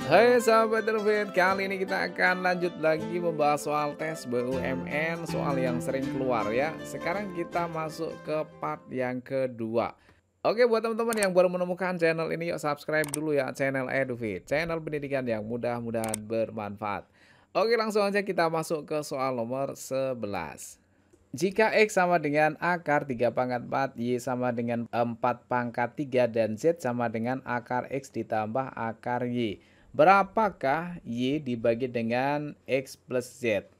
Hai sahabat Terfit, kali ini kita akan lanjut lagi membahas soal tes BUMN, soal yang sering keluar ya. Sekarang kita masuk ke part yang kedua. Oke, buat teman-teman yang baru menemukan channel ini, yuk subscribe dulu ya channel EduFit, channel pendidikan yang mudah-mudahan bermanfaat. Oke, langsung aja kita masuk ke soal nomor 11. Jika X sama dengan akar 3 pangkat 4, Y sama dengan 4 pangkat 3, dan Z sama dengan akar X ditambah akar Y. Berapakah Y dibagi dengan X plus Z?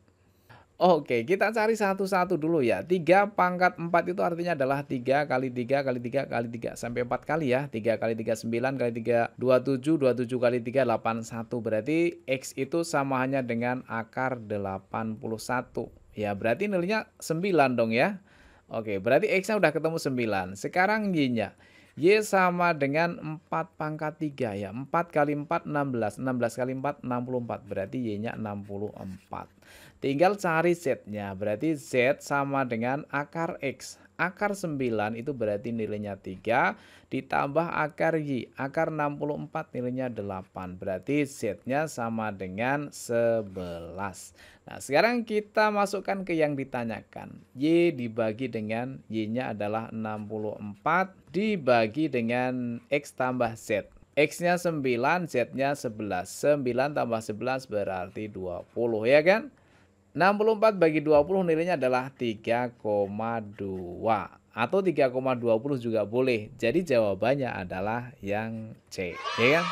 Oke, kita cari satu-satu dulu ya. 3 pangkat 4 itu artinya adalah 3 kali 3 kali 3 kali 3 sampai 4 kali ya. 3 kali 3 9 kali 3 27, 27 kali 3 81. Berarti X itu sama hanya dengan akar 81. Ya, berarti nilainya 9 dong ya. Oke, berarti X-nya udah ketemu 9. Sekarang Y-nya. Y sama dengan 4 pangkat 3 ya. 4 kali 4 16. 16 kali 4 64. Berarti Y-nya 64. Tinggal cari Z-nya. Berarti Z sama dengan akar X. Akar 9 itu berarti nilainya 3 ditambah akar Y. Akar 64 nilainya 8. Berarti Z-nya sama dengan 11. Nah, sekarang kita masukkan ke yang ditanyakan. Y dibagi dengan Y-nya adalah 64 dibagi dengan X tambah Z. X-nya 9, Z-nya 11. 9 tambah 11 berarti 20 ya kan? 64 bagi 20 nilainya adalah 3,2 atau 3,20 juga boleh. Jadi jawabannya adalah yang C, ya kan?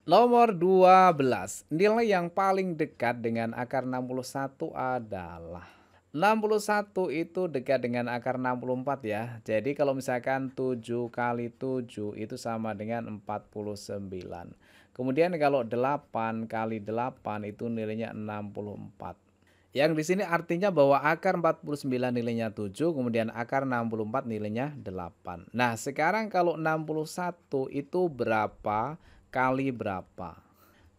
Nomor 12. Nilai yang paling dekat dengan akar 61 adalah 61 itu dekat dengan akar 64 ya. Jadi kalau misalkan 7 kali 7 itu sama dengan 49. Kemudian kalau 8 kali 8 itu nilainya 64. Yang di sini artinya bahwa akar 49 nilainya 7, kemudian akar 64 nilainya 8. Nah, sekarang kalau 61 itu berapa kali berapa?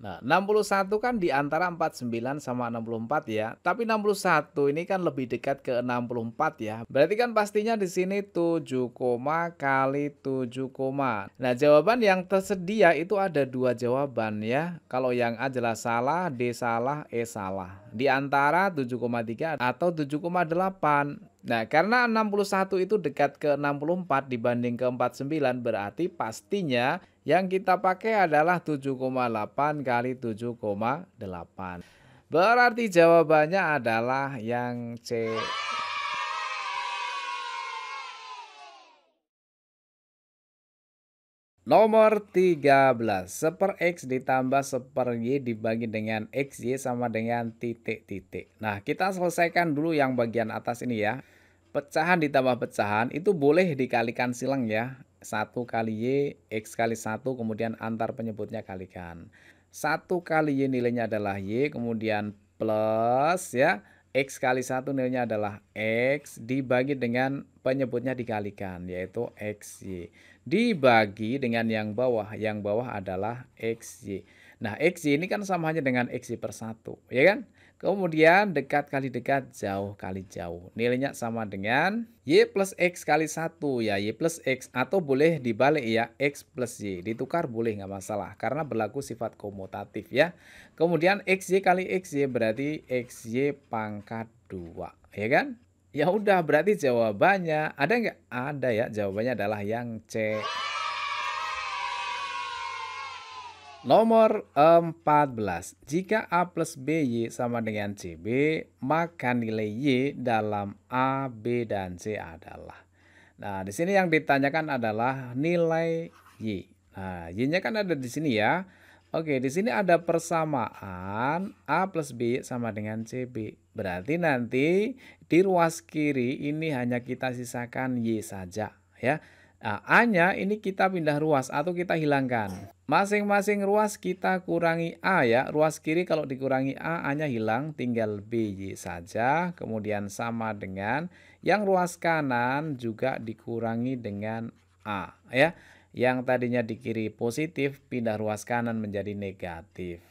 Nah, 61 kan di antara 49 sama 64 ya. Tapi 61 ini kan lebih dekat ke 64 ya. Berarti kan pastinya di sini 7 koma kali 7 koma. Nah, jawaban yang tersedia itu ada dua jawaban ya. Kalau yang A jelas salah, D salah, E salah. Di antara 7,3 atau 7,8. Nah, karena 61 itu dekat ke 64 dibanding ke 49, berarti pastinya yang kita pakai adalah 7,8 kali 7,8. Berarti jawabannya adalah yang C. Nomor 13. Seper X ditambah seper Y dibagi dengan XY sama dengan titik-titik. Nah, kita selesaikan dulu yang bagian atas ini ya. Pecahan ditambah pecahan itu boleh dikalikan silang ya. 1 kali Y, X kali 1, kemudian antar penyebutnya kalikan. 1 kali Y nilainya adalah Y, kemudian plus ya. X kali 1 nilainya adalah X dibagi dengan penyebutnya dikalikan, yaitu XY. Dibagi dengan yang bawah adalah XY. Nah, XY ini kan sama hanya dengan XY per 1, ya kan? Kemudian dekat kali dekat, jauh kali jauh. Nilainya sama dengan Y plus X kali 1 ya, Y plus X. Atau boleh dibalik ya, X plus Y. Ditukar boleh nggak masalah, karena berlaku sifat komutatif ya. Kemudian XY kali XY berarti XY pangkat 2, ya kan? Ya udah, berarti jawabannya ada nggak? Ada ya, jawabannya adalah yang C. Nomor 14. Jika A plus BY sama dengan CB, maka nilai Y dalam A, B, dan C adalah. Nah, di sini yang ditanyakan adalah nilai Y. Nah, Y-nya kan ada di sini ya. Oke, di sini ada persamaan A plus B sama dengan CB. Berarti nanti di ruas kiri ini hanya kita sisakan Y saja ya. Nah, A-nya ini kita pindah ruas atau kita hilangkan. Masing-masing ruas kita kurangi A ya. Ruas kiri kalau dikurangi A, A-nya hilang, tinggal BY saja. Kemudian sama dengan yang ruas kanan juga dikurangi dengan A ya. Yang tadinya di kiri positif, pindah ruas kanan menjadi negatif.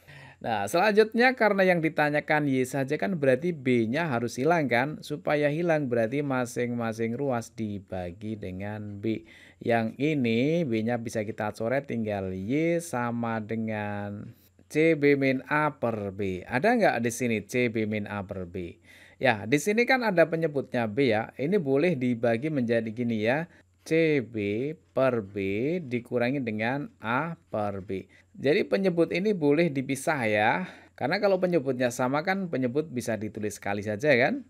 Nah, selanjutnya karena yang ditanyakan Y saja kan berarti B-nya harus hilang kan? Supaya hilang berarti masing-masing ruas dibagi dengan B. Yang ini B-nya bisa kita coret tinggal Y sama dengan CB min A per B. Ada nggak di sini CB min A per B? Ya, di sini kan ada penyebutnya B ya. Ini boleh dibagi menjadi gini ya. CB per B dikurangi dengan A per B. Jadi penyebut ini boleh dipisah ya. Karena kalau penyebutnya sama kan penyebut bisa ditulis sekali saja kan.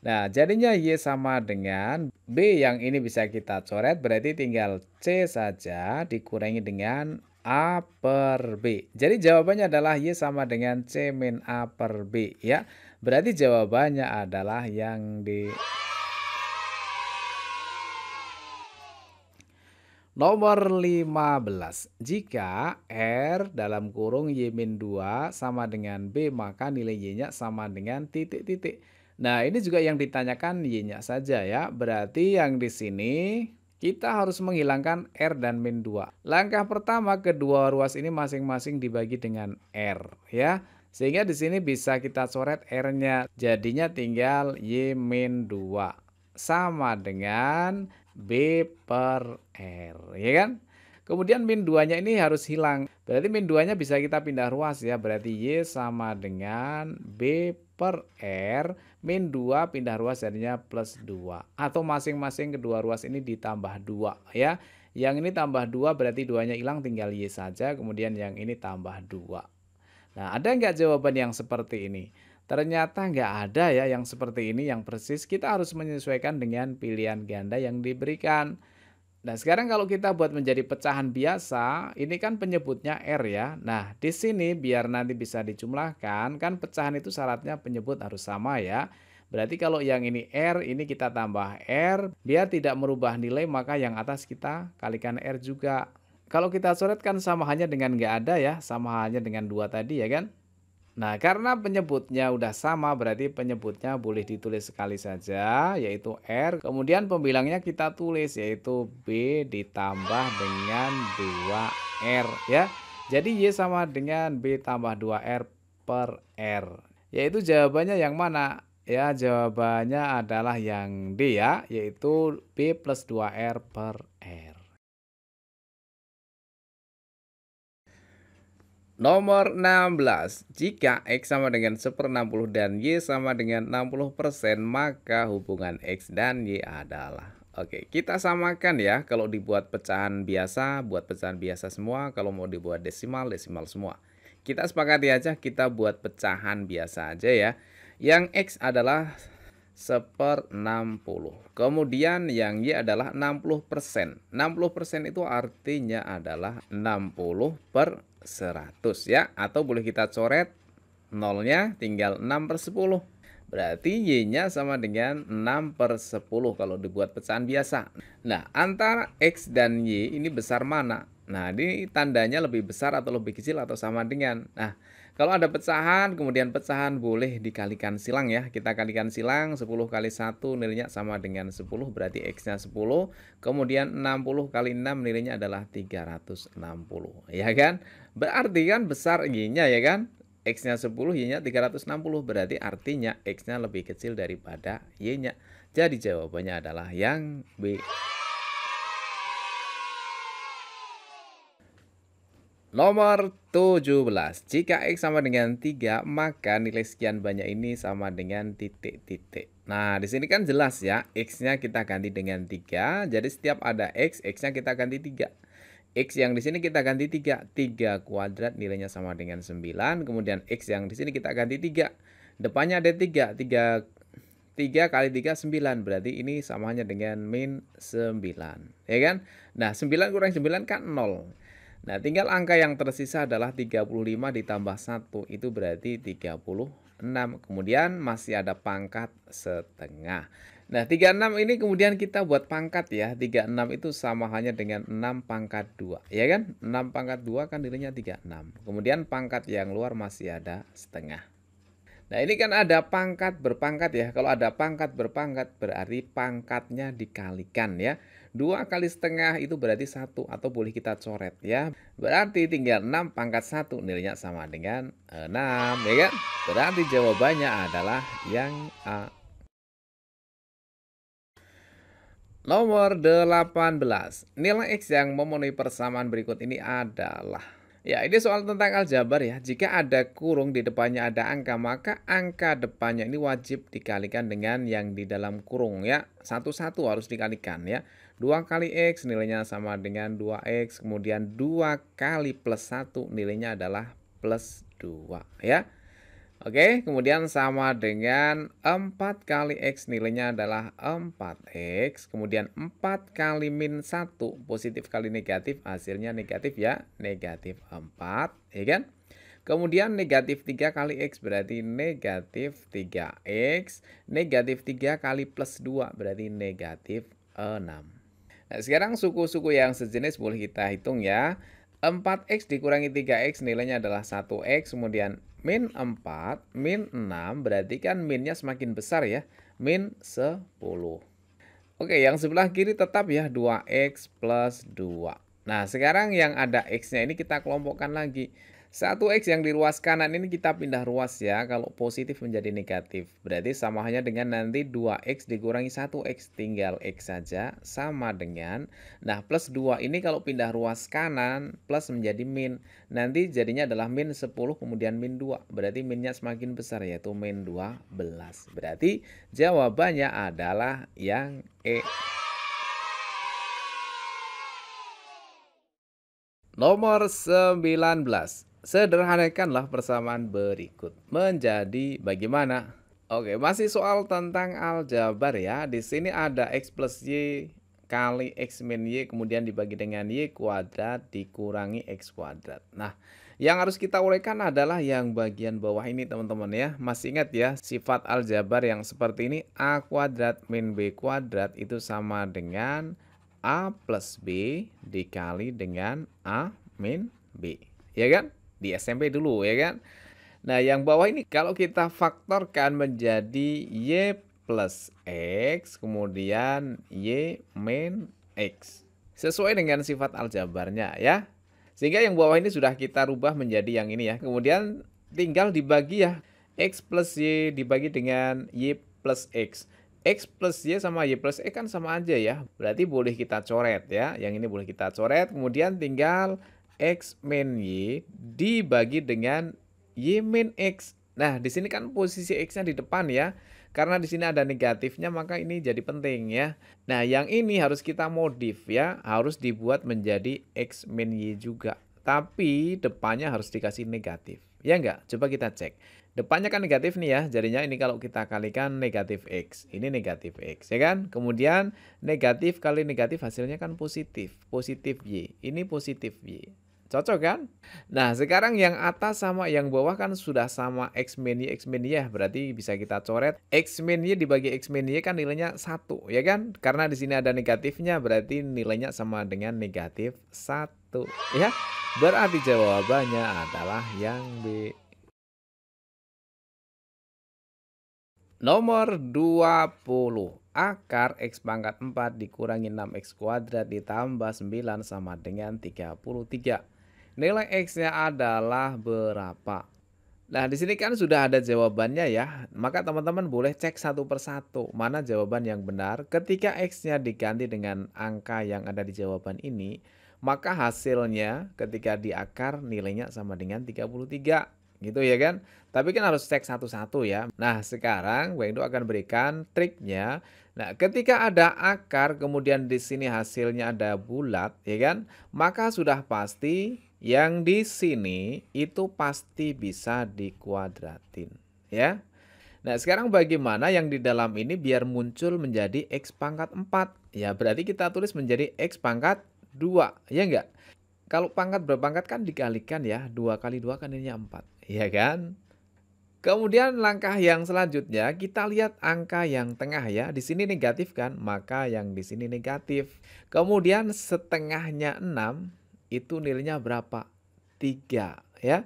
Nah, jadinya Y sama dengan B yang ini bisa kita coret berarti tinggal C saja dikurangi dengan A per B. Jadi jawabannya adalah Y sama dengan C min A per B ya. Berarti jawabannya adalah yang D. Nomor 15. Jika R dalam kurung Y-2 sama dengan B, maka nilai Y-nya sama dengan titik-titik. Nah, ini juga yang ditanyakan Y-nya saja ya. Berarti yang di sini kita harus menghilangkan R dan min 2. Langkah pertama, kedua ruas ini masing-masing dibagi dengan R ya. Sehingga di sini bisa kita coret R-nya. Jadinya tinggal Y-2 sama dengan B per R, ya kan? Kemudian min 2-nya ini harus hilang. Berarti min 2-nya bisa kita pindah ruas ya. Berarti Y sama dengan B per R. Min 2 pindah ruas jadinya plus 2. Atau masing-masing kedua ruas ini ditambah 2 ya. Yang ini tambah 2 berarti 2-nya hilang tinggal Y saja. Kemudian yang ini tambah 2. Nah, ada nggak jawaban yang seperti ini? Ternyata nggak ada ya yang seperti ini yang persis. Kita harus menyesuaikan dengan pilihan ganda yang diberikan. Nah, sekarang kalau kita buat menjadi pecahan biasa, ini kan penyebutnya R ya. Nah, di sini biar nanti bisa dijumlahkan, kan pecahan itu syaratnya penyebut harus sama ya. Berarti kalau yang ini R, ini kita tambah R. Biar tidak merubah nilai, maka yang atas kita kalikan R juga. Kalau kita coret kan sama halnya dengan nggak ada ya, sama halnya dengan 2 tadi ya kan. Nah, karena penyebutnya udah sama, berarti penyebutnya boleh ditulis sekali saja, yaitu R. Kemudian pembilangnya kita tulis, yaitu B ditambah dengan 2R, ya. Jadi Y sama dengan B tambah 2R per R. Yaitu jawabannya yang mana? Ya, jawabannya adalah yang D ya, yaitu B plus 2R per R. Nomor 16. Jika X sama dengan 1/60 dan Y sama dengan 60%, maka hubungan X dan Y adalah. Oke, kita samakan ya. Kalau dibuat pecahan biasa, buat pecahan biasa semua. Kalau mau dibuat desimal, desimal semua. Kita sepakati aja, kita buat pecahan biasa aja ya. Yang X adalah 1/60. Kemudian yang Y adalah 60%. 60% itu artinya adalah 60 per 100 ya. Atau boleh kita coret nolnya tinggal 6/10. Berarti Y-nya sama dengan 6/10 kalau dibuat pecahan biasa. Nah, antara X dan Y ini besar mana? Nah, ini tandanya lebih besar atau lebih kecil atau sama dengan. Nah, kalau ada pecahan, kemudian pecahan boleh dikalikan silang ya. Kita kalikan silang, 10 kali 1 nilainya sama dengan 10, berarti X-nya 10. Kemudian 60 kali 6 nilainya adalah 360. Ya kan? Berarti kan besar Y-nya ya kan? X-nya 10, Y-nya 360. Berarti artinya X-nya lebih kecil daripada Y-nya. Jadi jawabannya adalah yang B. Nomor 17. Jika X sama dengan 3, maka nilai sekian banyak ini sama dengan titik-titik. Nah, di sini kan jelas ya, X-nya kita ganti dengan 3. Jadi setiap ada X, X-nya kita ganti 3. X yang di sini kita ganti 3. 3 kuadrat nilainya sama dengan 9. Kemudian X yang di sini kita ganti 3. Depannya ada 3. 3 kali 3, 9. Berarti ini samanya dengan min 9. Ya kan? Nah, 9 kurang 9 kan 0. Nah, tinggal angka yang tersisa adalah 35 ditambah 1. Itu berarti 36. Kemudian masih ada pangkat setengah. Nah, 36 ini kemudian kita buat pangkat ya. 36 itu sama halnya dengan 6 pangkat 2. Ya kan? 6 pangkat 2 kan nilainya 36. Kemudian pangkat yang luar masih ada setengah. Nah, ini kan ada pangkat berpangkat ya. Kalau ada pangkat berpangkat berarti pangkatnya dikalikan ya. 2 kali setengah itu berarti 1 atau boleh kita coret ya. Berarti tinggal 6 pangkat 1 nilainya sama dengan 6 ya kan? Berarti jawabannya adalah yang A. Nomor 18. Nilai X yang memenuhi persamaan berikut ini adalah. Ya, ini soal tentang aljabar ya. Jika ada kurung di depannya ada angka, maka angka depannya ini wajib dikalikan dengan yang di dalam kurung ya. Satu-satu harus dikalikan ya. 2 kali X nilainya sama dengan 2X. Kemudian 2 kali plus 1 nilainya adalah plus 2 ya. Oke, kemudian sama dengan 4 kali X nilainya adalah 4X. Kemudian 4 kali min 1 positif kali negatif hasilnya negatif ya. Negatif 4 ya kan. Kemudian negatif 3 kali X berarti negatif 3X. Negatif 3 kali plus 2 berarti negatif 6. Nah, sekarang suku-suku yang sejenis boleh kita hitung ya. 4X dikurangi 3X nilainya adalah 1X, kemudian min 4, min 6, berarti kan minnya semakin besar ya, min 10. Oke, yang sebelah kiri tetap ya 2X plus 2. Nah, sekarang yang ada X-nya ini kita kelompokkan lagi. 1X yang di ruas kanan ini kita pindah ruas ya, kalau positif menjadi negatif. Berarti sama hanya dengan nanti 2X dikurangi 1X, tinggal X saja, sama dengan. Nah, plus 2 ini kalau pindah ruas kanan, plus menjadi min. Nanti jadinya adalah min 10, kemudian min 2. Berarti minnya semakin besar, yaitu min 12. Berarti jawabannya adalah yang E. Nomor 19. Sederhanakanlah persamaan berikut menjadi bagaimana? Oke, masih soal tentang aljabar ya. Di sini ada X plus Y kali X min Y kemudian dibagi dengan Y kuadrat dikurangi X kuadrat. Nah, yang harus kita uraikan adalah yang bagian bawah ini teman-teman ya. Masih ingat ya sifat aljabar yang seperti ini A kuadrat min B kuadrat itu sama dengan A plus B dikali dengan A min B. Ya kan? Di SMP dulu ya kan. Nah yang bawah ini kalau kita faktorkan menjadi Y plus X kemudian Y min X. Sesuai dengan sifat aljabarnya ya. Sehingga yang bawah ini sudah kita rubah menjadi yang ini ya. Kemudian tinggal dibagi ya. X plus Y dibagi dengan Y plus X. X plus Y sama Y plus X kan sama aja ya. Berarti boleh kita coret ya. Yang ini boleh kita coret. Kemudian tinggal X min Y dibagi dengan Y min X. Nah, di sini kan posisi X-nya di depan ya. Karena di sini ada negatifnya maka ini jadi penting ya. Nah, yang ini harus kita modif ya. Harus dibuat menjadi X min Y juga. Tapi depannya harus dikasih negatif. Ya enggak? Coba kita cek. Depannya kan negatif nih ya. Jadinya ini kalau kita kalikan negatif X. Ini negatif X ya kan. Kemudian negatif kali negatif hasilnya kan positif. Positif Y. Ini positif Y. Cocok kan? Nah, sekarang yang atas sama yang bawah kan sudah sama X min Y ya. Berarti bisa kita coret. X min Y dibagi X min Y kan nilainya 1 ya kan? Karena di sini ada negatifnya berarti nilainya sama dengan negatif 1 ya. Berarti jawabannya adalah yang B. Nomor 20. Akar X pangkat 4 dikurangi 6X kuadrat ditambah 9 sama dengan 33. Nilai X-nya adalah berapa? Nah, di sini kan sudah ada jawabannya ya. Maka teman-teman boleh cek satu persatu mana jawaban yang benar. Ketika X-nya diganti dengan angka yang ada di jawaban ini, maka hasilnya ketika di akar nilainya sama dengan 33. Gitu ya kan? Tapi kan harus cek satu-satu ya. Nah, sekarang Bang Indo akan berikan triknya. Nah, ketika ada akar kemudian di sini hasilnya ada bulat, ya kan? Maka sudah pasti yang di sini itu pasti bisa dikuadratin, ya. Nah, sekarang bagaimana yang di dalam ini biar muncul menjadi X pangkat 4? Ya, berarti kita tulis menjadi X pangkat 2, ya enggak? Kalau pangkat berpangkat kan dikalikan ya, 2 kali 2 kan ininya 4, ya kan? Kemudian langkah yang selanjutnya kita lihat angka yang tengah ya. Di sini negatif kan, maka yang di sini negatif. Kemudian setengahnya 6 itu nilainya berapa? 3 ya.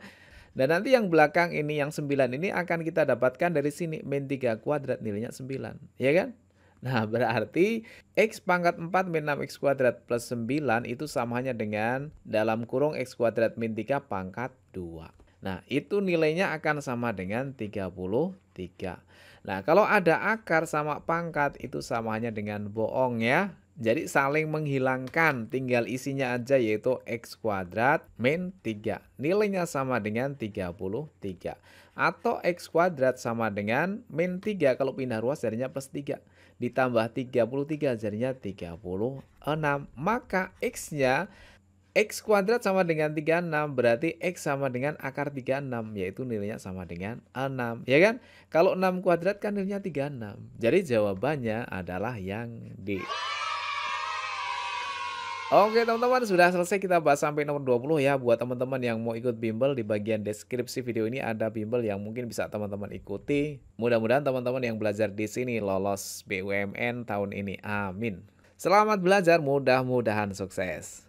Dan nanti yang belakang ini yang 9 ini akan kita dapatkan dari sini min 3 kuadrat nilainya 9, ya kan? Nah, berarti X pangkat 4 min 6 X kuadrat plus 9 itu samanya dengan dalam kurung X kuadrat min 3 pangkat 2. Nah, itu nilainya akan sama dengan 33. Nah, kalau ada akar sama pangkat itu samanya dengan bohong ya. Jadi saling menghilangkan, tinggal isinya aja yaitu X kuadrat min 3. Nilainya sama dengan 33. Atau X kuadrat sama dengan min 3, kalau pindah ruas jadinya plus 3. Ditambah 33 jadinya 36. Maka X-nya X kuadrat sama dengan 36, berarti X sama dengan akar 36, yaitu nilainya sama dengan 6, ya kan? Kalau 6 kuadrat kan nilainya 36, jadi jawabannya adalah yang D. Oke teman-teman, sudah selesai kita bahas sampai nomor 20 ya. Buat teman-teman yang mau ikut bimbel, di bagian deskripsi video ini ada bimbel yang mungkin bisa teman-teman ikuti. Mudah-mudahan teman-teman yang belajar di sini lolos BUMN tahun ini, amin. Selamat belajar, mudah-mudahan sukses.